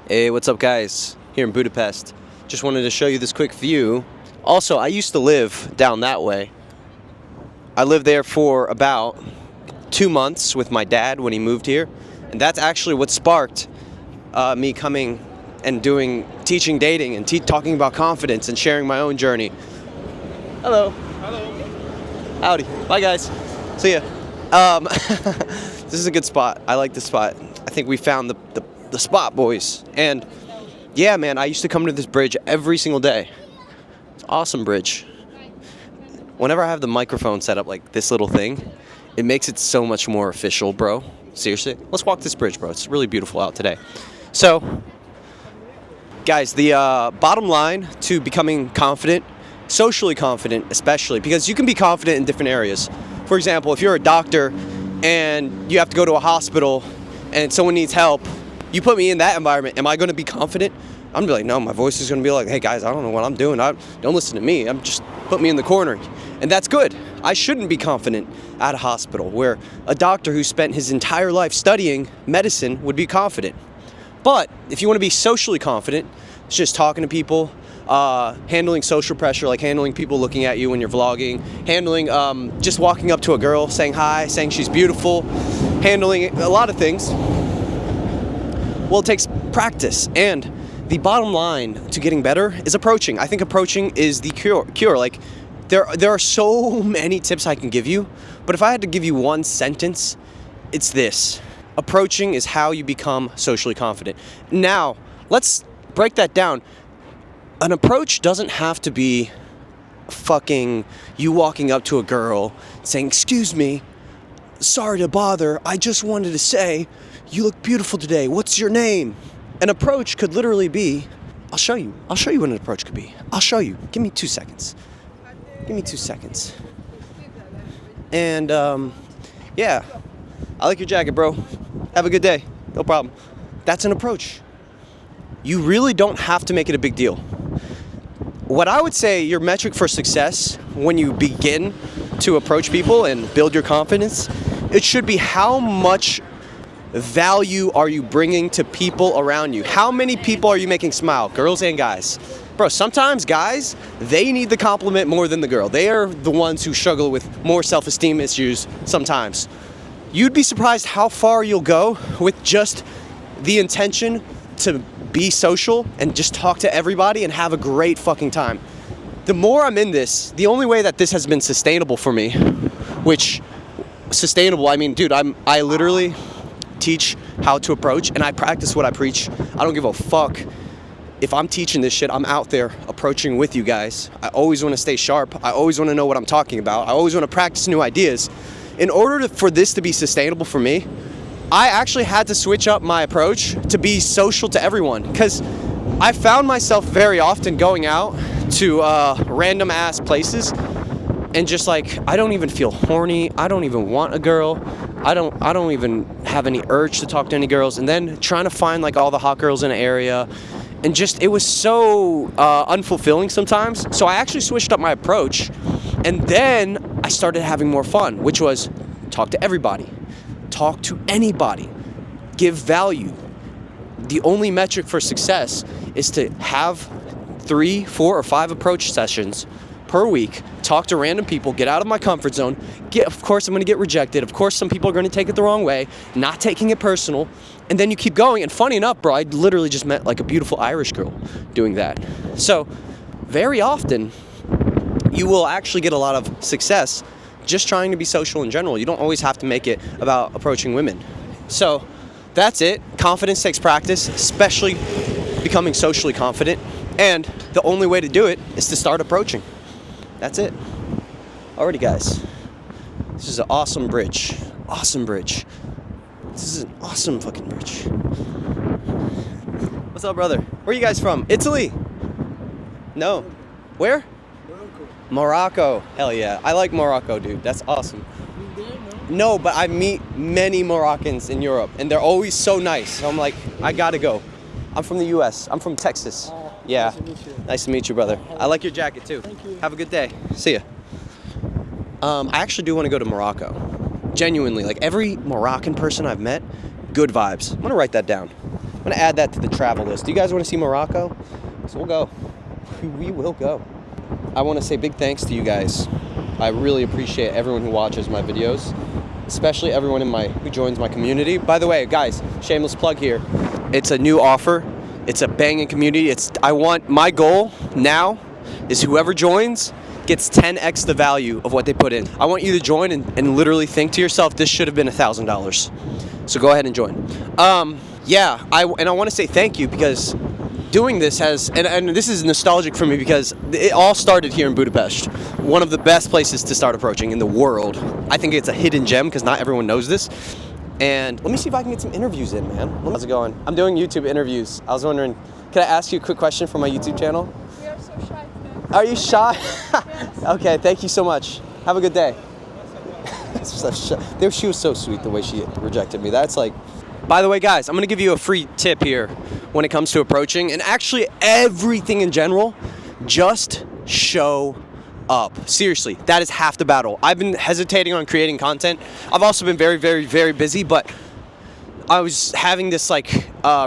Hey, what's up guys? Here in Budapest. Just wanted to show you this quick view. Also, I used to live down that way. I lived there for about 2 months with my dad when he moved here. And that's actually what sparked me coming and teaching dating and talking about confidence and sharing my own journey. Hello. Hello. Howdy. Bye guys. See ya. This is a good spot. I like this spot. I think we found the spot, boys. And yeah, man, I used to come to this bridge every single day. It's an awesome bridge. Whenever I have the microphone set up like this little thing, it makes it so much more official, bro. Seriously, let's walk this bridge, bro. It's really beautiful out today. So, guys, the bottom line to becoming confident, socially confident especially, because you can be confident in different areas. For example, if you're a doctor and you have to go to a hospital and someone needs help, you put me in that environment, am I going to be confident? I'm going to be like, no, my voice is going to be like, hey guys, I don't know what I'm doing. Don't listen to me. I'm just put me in the corner. And that's good. I shouldn't be confident at a hospital where a doctor who spent his entire life studying medicine would be confident. But if you want to be socially confident, it's just talking to people, handling social pressure, like handling people looking at you when you're vlogging, handling just walking up to a girl, saying hi, saying she's beautiful, handling a lot of things. Well, it takes practice, and the bottom line to getting better is approaching. I think approaching is the cure. Like, there are so many tips I can give you, but if I had to give you one sentence, it's this. Approaching is how you become socially confident. Now, let's break that down. An approach doesn't have to be fucking you walking up to a girl saying, excuse me, sorry to bother, I just wanted to say, you look beautiful today. What's your name? An approach could literally be, I'll show you what an approach could be. I'll show you. Give me 2 seconds. And, yeah. I like your jacket, bro. Have a good day. No problem. That's an approach. You really don't have to make it a big deal. What I would say your metric for success when you begin to approach people and build your confidence, it should be how much value are you bringing to people around you? How many people are you making smile, girls and guys? Bro, sometimes guys, they need the compliment more than the girl. They are the ones who struggle with more self-esteem issues sometimes. You'd be surprised how far you'll go with just the intention to be social and just talk to everybody and have a great fucking time. The more I'm in this, the only way that this has been sustainable for me, which sustainable, I mean, dude, I literally teach how to approach and I practice what I preach. I don't give a fuck if I'm teaching this shit. I'm out there approaching with you guys. I always want to stay sharp. I always want to know what I'm talking about. I always want to practice new ideas. In order for this to be sustainable for me, I actually had to switch up my approach to be social to everyone, because I found myself very often going out to random ass places and just like, I don't even feel horny. I don't even want a girl. I don't even have any urge to talk to any girls. And then trying to find like all the hot girls in an area, and just, it was so unfulfilling sometimes. So I actually switched up my approach, and then I started having more fun, which was talk to everybody, talk to anybody, give value. The only metric for success is to have 3, 4, or 5 approach sessions per week, talk to random people, get out of my comfort zone. Of course, I'm going to get rejected. Of course, some people are going to take it the wrong way, not taking it personal. And then you keep going. And funny enough, bro, I literally just met like a beautiful Irish girl doing that. So very often, you will actually get a lot of success just trying to be social in general. You don't always have to make it about approaching women. So that's it. Confidence takes practice, especially becoming socially confident. And the only way to do it is to start approaching. That's it. Alrighty, guys. This is an awesome bridge. Awesome bridge. This is an awesome fucking bridge. What's up, brother? Where are you guys from? Italy? No. Where? Morocco. Hell yeah. I like Morocco, dude. That's awesome. No, but I meet many Moroccans in Europe, and they're always so nice. So I'm like, I gotta go. I'm from the U.S. I'm from Texas. Yeah. Nice to meet you. Nice to meet you, brother. I like your jacket, too. Thank you. Have a good day. See ya. I actually do want to go to Morocco. Genuinely. Like, every Moroccan person I've met, good vibes. I'm going to write that down. I'm going gonna add that to the travel list. Do you guys want to see Morocco? So we'll go. We will go. I want to say big thanks to you guys. I really appreciate everyone who watches my videos, especially everyone who joins my community. By the way, guys, shameless plug here. It's a new offer. It's a banging community. My goal now is whoever joins gets 10x the value of what they put in. I want you to join and literally think to yourself, this should have been $1,000. So go ahead and join. I want to say thank you because doing this and this is nostalgic for me because it all started here in Budapest, one of the best places to start approaching in the world. I think it's a hidden gem because not everyone knows this. And let me see if I can get some interviews in, man. How's it going? I'm doing YouTube interviews. I was wondering, can I ask you a quick question for my YouTube channel? We are so shy today. Are you shy? Yes. Okay, thank you so much. Have a good day. She was so sweet the way she rejected me. That's like, by the way, guys, I'm gonna give you a free tip here when it comes to approaching and actually everything in general. Just show up. Seriously, that is half the battle. I've been hesitating on creating content. I've also been very, very, very busy, but I was having this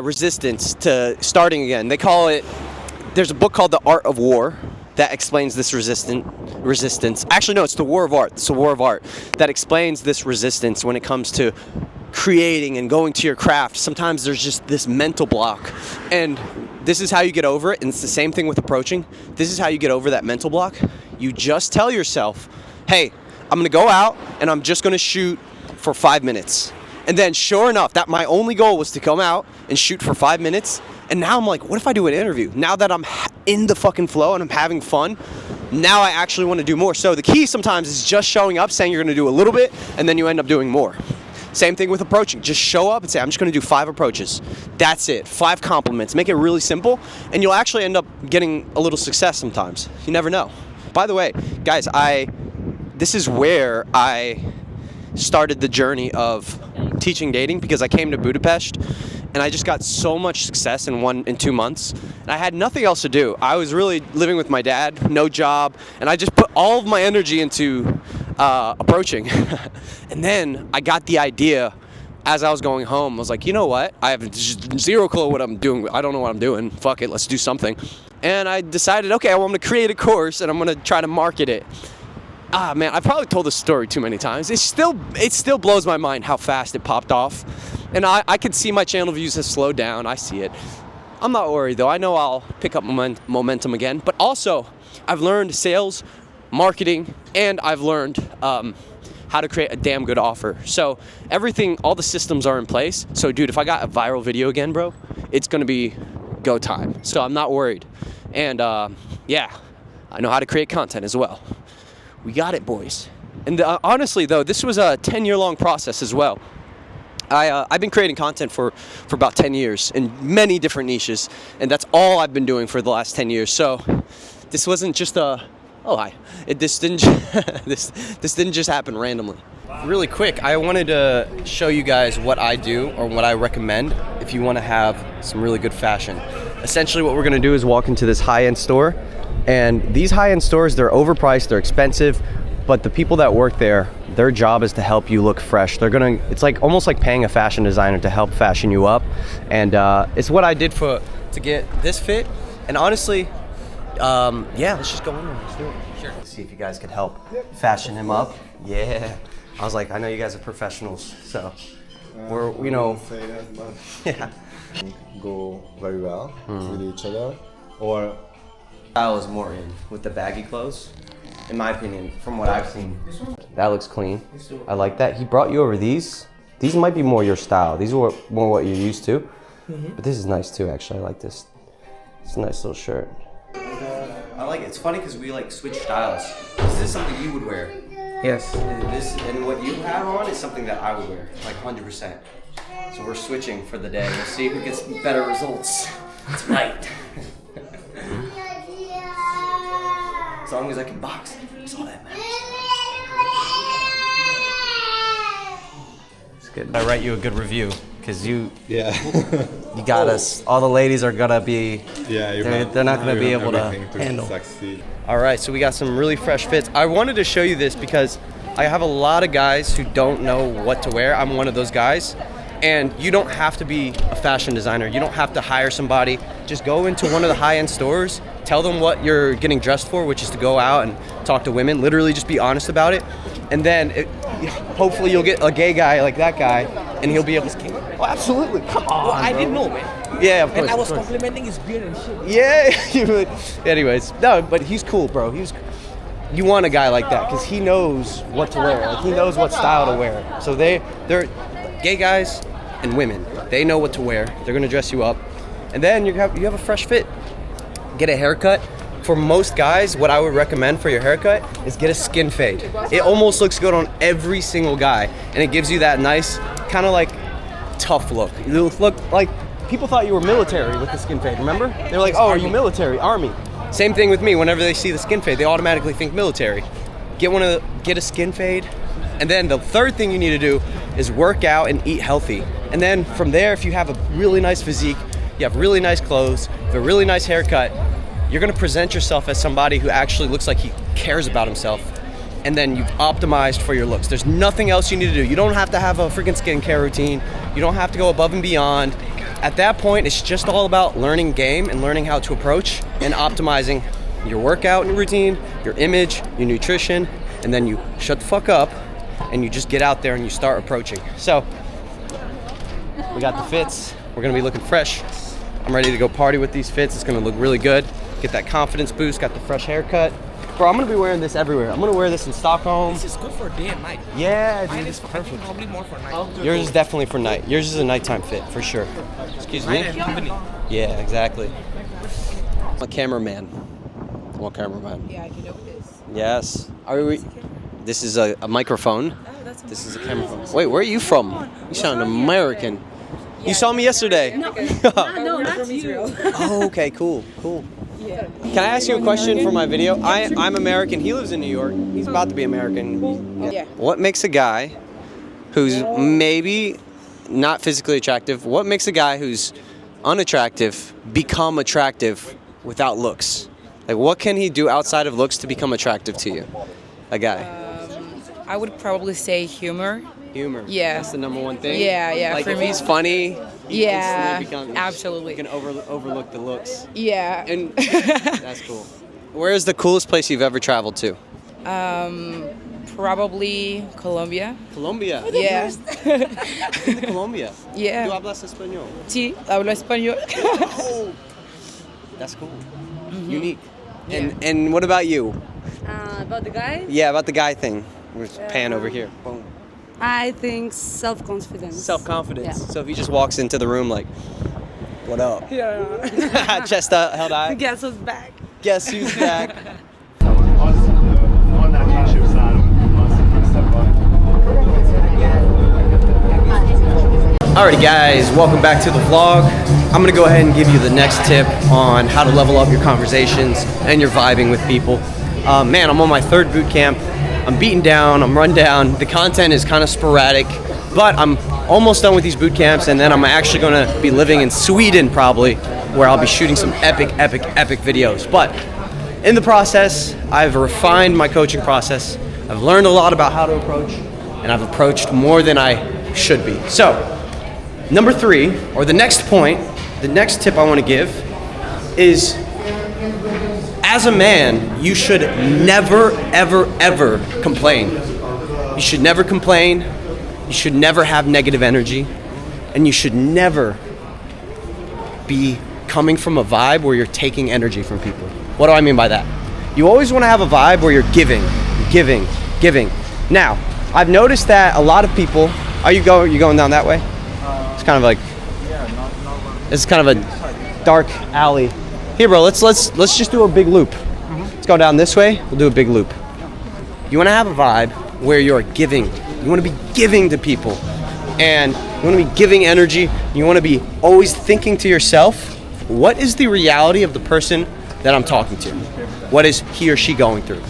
resistance to starting again. There's a book called The Art of War that explains this resistance. Actually, no, it's The War of Art. It's The War of Art that explains this resistance when it comes to creating and going to your craft. Sometimes there's just this mental block, and this is how you get over it. And it's the same thing with approaching. This is how you get over that mental block. You just tell yourself, hey, I'm gonna go out and I'm just gonna shoot for 5 minutes. And then sure enough, that my only goal was to come out and shoot for 5 minutes. And now I'm like, what if I do an interview? Now that I'm in the fucking flow and I'm having fun, now I actually want to do more. So the key sometimes is just showing up, saying you're gonna do a little bit, and then you end up doing more. Same thing with approaching. Just show up and say, I'm just gonna do 5 approaches. That's it, 5 compliments. Make it really simple, and you'll actually end up getting a little success sometimes. You never know. By the way, guys, this is where I started the journey of teaching dating, because I came to Budapest and I just got so much success in 2 months. And I had nothing else to do. I was really living with my dad, no job, and I just put all of my energy into approaching. And then I got the idea as I was going home. I was like, you know what? I have just zero clue what I'm doing. I don't know what I'm doing. Fuck it, let's do something. And I decided, okay, well, I'm gonna create a course and I'm gonna try to market it. Ah, man, I've probably told this story too many times. It still blows my mind how fast it popped off. And I can see my channel views have slowed down. I see it. I'm not worried though. I know I'll pick up momentum again. But also, I've learned sales, marketing, and I've learned how to create a damn good offer. So everything, all the systems are in place. So dude, if I got a viral video again, bro, it's gonna be go time. So I'm not worried. And yeah, I know how to create content as well. We got it, boys. And honestly, though, this was a 10-year-long process as well. I've been creating content for about 10 years in many different niches, and that's all I've been doing for the last 10 years. So this wasn't just this didn't just happen randomly. Really quick, I wanted to show you guys what I do or what I recommend if you want to have some really good fashion. Essentially, what we're going to do is walk into this high-end store. And these high-end stores, they're overpriced, they're expensive, but the people that work there, their job is to help you look fresh. It's like almost like paying a fashion designer to help fashion you up. And it's what I did to get this fit. And honestly, yeah, let's just go in there, let's do it. Sure. See if you guys could help fashion him up. Yeah. I was like, I know you guys are professionals, so we're, you know. Say that, but Yeah. go very well with each other, or Style is more in with the baggy clothes, in my opinion, from what I've seen. That looks clean. I like that. He brought you over these. These might be more your style. These are more what you're used to. But this is nice too, actually. I like this. It's a nice little shirt. I like it. It's funny because we like switch styles. This is something you would wear. Yes. And what you have on is something that I would wear, like 100%. So we're switching for the day. We'll see who gets better results tonight. As long as I can box, that's all that matters. It's good. I write you a good review because you got us. All the ladies are gonna be. Yeah, they're not gonna be able to handle. Succeed. All right, so we got some really fresh fits. I wanted to show you this because I have a lot of guys who don't know what to wear. I'm one of those guys. And you don't have to be a fashion designer. You don't have to hire somebody. Just go into one of the high-end stores, tell them what you're getting dressed for, which is to go out and talk to women. Literally just be honest about it. And then hopefully you'll get a gay guy like that guy, and he'll be able to... Oh, absolutely. Come on, Well, I bro. didn't know, man. Yeah, of course. And I was of course. complimenting his beard and shit. Yeah, you would. Anyways, no, but he's cool, bro. You want a guy like that because he knows what to wear. Like, he knows what style to wear. So they're gay guys and women. They know what to wear. They're gonna dress you up, and then you have a fresh fit. Get a haircut. For most guys, what I would recommend for your haircut is get a skin fade. It almost looks good on every single guy, and it gives you that nice kind of like tough look. You look like people thought you were military with the skin fade. Remember? They're like, "Oh, are you military? Army?" Same thing with me. Whenever they see the skin fade, they automatically think military. Get a skin fade, and then the third thing you need to do is work out and eat healthy. And then from there, if you have a really nice physique, you have really nice clothes, you have a really nice haircut, you're gonna present yourself as somebody who actually looks like he cares about himself. And then you've optimized for your looks. There's nothing else you need to do. You don't have to have a freaking skincare routine. You don't have to go above and beyond. At that point, it's just all about learning game and learning how to approach and optimizing your workout routine, your image, your nutrition, and then you shut the fuck up and you just get out there and you start approaching. So, we got the fits. We're gonna be looking fresh. I'm ready to go party with these fits. It's gonna look really good. Get that confidence boost, got the fresh haircut. Bro, I'm gonna be wearing this everywhere. I'm gonna wear this in Stockholm. This is good for day and night. Yeah, Mine dude, is it's I think perfect. probably more for night. Yours is definitely for night. Yours is a nighttime fit, for sure. Excuse me? Night and evening. Yeah, exactly. I'm a cameraman. I'm a cameraman. Yeah, you know this. Yes. Are we? This is a microphone. Oh, that's This is a camera phone. Wait, where are you from? You sound American. You saw me yesterday. No, not you. Oh, okay, cool. Can I ask you a question for my video? I'm American. He lives in New York. He's about to be American. Yeah. What makes a guy who's maybe not physically attractive, what makes a guy who's unattractive become attractive without looks? Like, what can he do outside of looks to become attractive to you? A guy. I would probably say humor. Humor. Yeah. That's the number one thing. Yeah, Like, for if me. he's funny, he Yeah, instantly becomes, absolutely. You can overlook the looks. Yeah. And that's cool. Where is the coolest place you've ever traveled to? Probably Colombia. Colombia. Yeah. In Colombia. Yeah. ¿Tú hablas español? Sí, hablo español. That's cool. Unique. And what about you? About the guy, Yeah, about the guy thing. We're pan over here. Boom. I think self-confidence. Self-confidence. Yeah. So if he just walks into the room like, what up? Yeah. Chest out, held high. Guess who's back? Guess who's back? Alrighty guys, welcome back to the vlog. I'm gonna go ahead and give you the next tip on how to level up your conversations and your vibing with people. Man, I'm on my third boot camp. I'm beaten down, I'm run down. The content is kind of sporadic, but I'm almost done with these boot camps, and then I'm actually gonna be living in Sweden probably, where I'll be shooting some epic videos. But in the process, I've refined my coaching process. I've learned a lot about how to approach, and I've approached more than I should be. So, number 3, or the next point, the next tip I want to give is, as a man, you should never, ever complain. You should never complain. You should never have negative energy. And you should never be coming from a vibe where you're taking energy from people. What do I mean by that? You always want to have a vibe where you're giving. Now, I've noticed that a lot of people, you going down that way? It's kind of like, it's kind of a dark alley. Here, bro, let's just do a big loop. Let's go down this way, we'll do a big loop. You want to have a vibe where you're giving. You want to be giving to people. And you want to be giving energy. You want to be always thinking to yourself, what is the reality of the person that I'm talking to? What is he or she going through?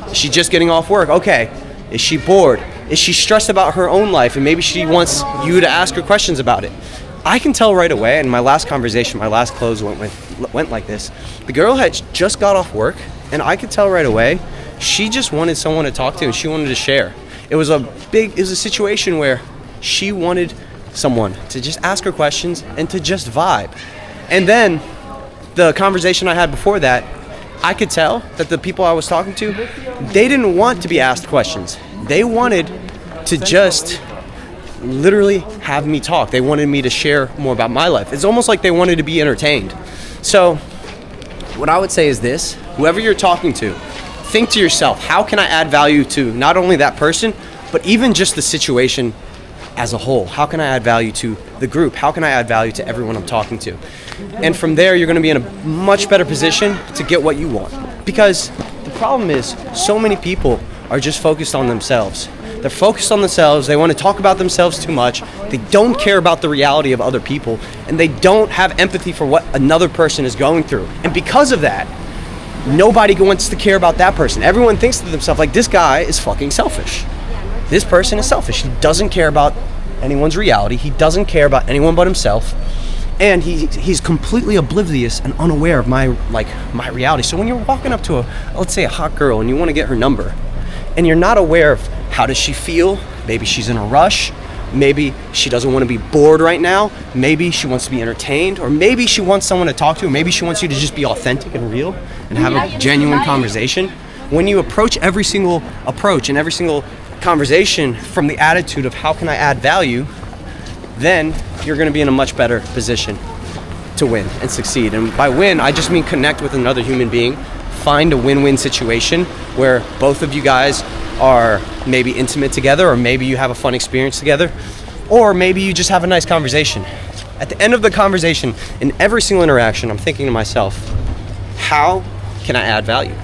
Is she just getting off work? Okay. Is she bored? Is she stressed about her own life and maybe she wants you to ask her questions about it? I can tell right away, and my last conversation, my last close went like this. The girl had just got off work, and I could tell right away she just wanted someone to talk to and she wanted to share. It was a situation where she wanted someone, to just ask her questions and to just vibe. And then the conversation I had before that, I could tell that the people I was talking to, they didn't want to be asked questions. They wanted to just literally have me talk. They wanted me to share more about my life. It's almost like they wanted to be entertained. So what I would say is this: whoever you're talking to, think to yourself, how can I add value to not only that person, but even just the situation as a whole? How can I add value to the group? How can I add value to everyone I'm talking to? And from there, you're going to be in a much better position to get what you want. Because the problem is, so many people are just focused on themselves. They're focused on themselves. They want to talk about themselves too much. They don't care about the reality of other people, and they don't have empathy for what another person is going through. And because of that, nobody wants to care about that person. Everyone thinks to themselves, like, this guy is fucking selfish. This person is selfish. He doesn't care about anyone's reality. He doesn't care about anyone but himself. And he's completely oblivious and unaware of my reality. So when you're walking up to let's say a hot girl, and you want to get her number, and you're not aware of how does she feel, maybe she's in a rush, maybe she doesn't want to be bored right now, maybe she wants to be entertained, or maybe she wants someone to talk to, maybe she wants you to just be authentic and real and have a genuine conversation. When you approach every single approach and every single conversation from the attitude of how can I add value, then you're going to be in a much better position to win and succeed. And by win, I just mean connect with another human being, find a win-win situation where both of you guys are maybe intimate together, or maybe you have a fun experience together, or maybe you just have a nice conversation. At the end of the conversation, in every single interaction, I'm thinking to myself, how can I add value?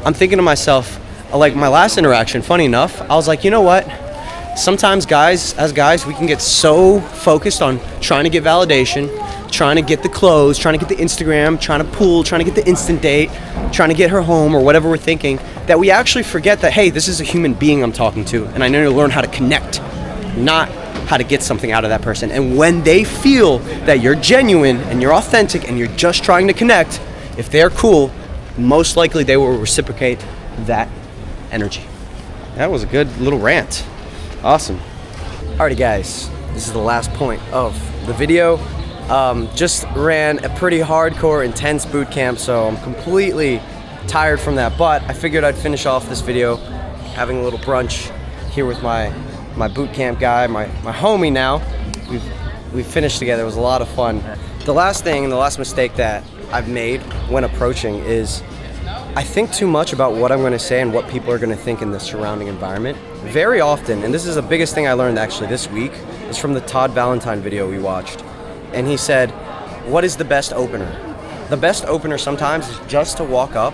I'm thinking to myself, like my last interaction, funny enough, I was like, you know what? Sometimes as guys, we can get so focused on trying to get validation, trying to get the clothes, trying to get the Instagram, trying to pool, trying to get the instant date, trying to get her home or whatever we're thinking, that we actually forget that, hey, this is a human being I'm talking to, and I need to learn how to connect, not how to get something out of that person. And when they feel that you're genuine and you're authentic and you're just trying to connect, if they're cool, most likely they will reciprocate that energy. That was a good little rant. Awesome. Alrighty guys, this is the last point of the video. Just ran a pretty hardcore, intense boot camp, so I'm completely tired from that, but I figured I'd finish off this video having a little brunch here with my boot camp guy, my homie now. We've finished together. It was a lot of fun. The last thing and the last mistake that I've made when approaching is I think too much about what I'm going to say and what people are going to think in the surrounding environment. Very often, and this is the biggest thing I learned actually this week, is from the Todd Valentine video we watched. And he said, what is the best opener? The best opener sometimes is just to walk up,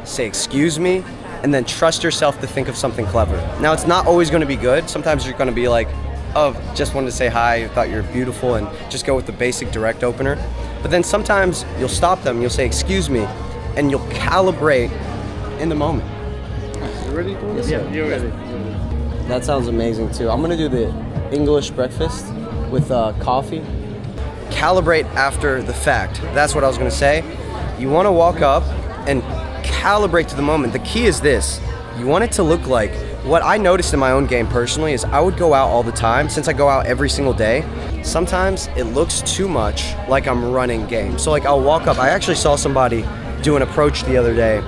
say, excuse me, and then trust yourself to think of something clever. Now, it's not always going to be good. Sometimes you're going to be like, oh, just wanted to say hi, thought you were beautiful, and just go with the basic direct opener. But then sometimes you'll stop them, you'll say, excuse me, and you'll calibrate in the moment. You ready? Yeah, you're ready. That sounds amazing too. I'm gonna do the English breakfast with coffee. Calibrate after the fact. That's what I was gonna say. You wanna walk up and calibrate to the moment. The key is this. You want it to look like, what I noticed in my own game personally is I would go out all the time, since I go out every single day. Sometimes it looks too much like I'm running game. So like I'll walk up, I actually saw somebody do an approach the other day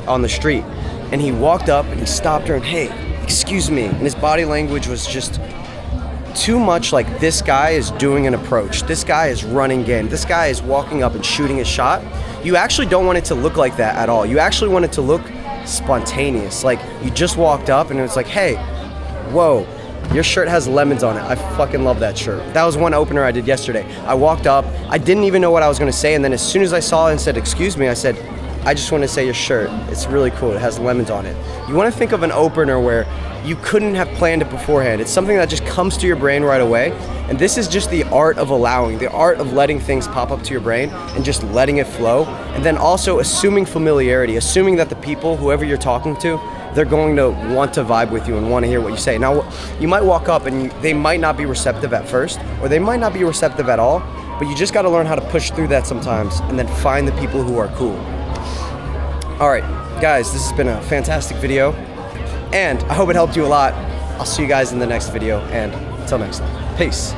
on the street, and he walked up and he stopped her and, hey, excuse me, and his body language was just too much like this guy is doing an approach, this guy is running game, this guy is walking up and shooting a shot. You actually don't want it to look like that at all. You actually want it to look spontaneous, like you just walked up and it's like, hey, whoa, your shirt has lemons on it. I fucking love that shirt. That was one opener I did yesterday. I walked up, I didn't even know what I was gonna say, and then as soon as I saw it and said, excuse me, I said, I just want to say your shirt, it's really cool, it has lemons on it. You want to think of an opener where you couldn't have planned it beforehand. It's something that just comes to your brain right away, and this is just the art of allowing, the art of letting things pop up to your brain and just letting it flow, and then also assuming familiarity, assuming that the people, whoever you're talking to, they're going to want to vibe with you and want to hear what you say. Now, you might walk up and they might not be receptive at first, or they might not be receptive at all, but you just got to learn how to push through that sometimes and then find the people who are cool. All right, guys, this has been a fantastic video, and I hope it helped you a lot. I'll see you guys in the next video, and until next time. Peace.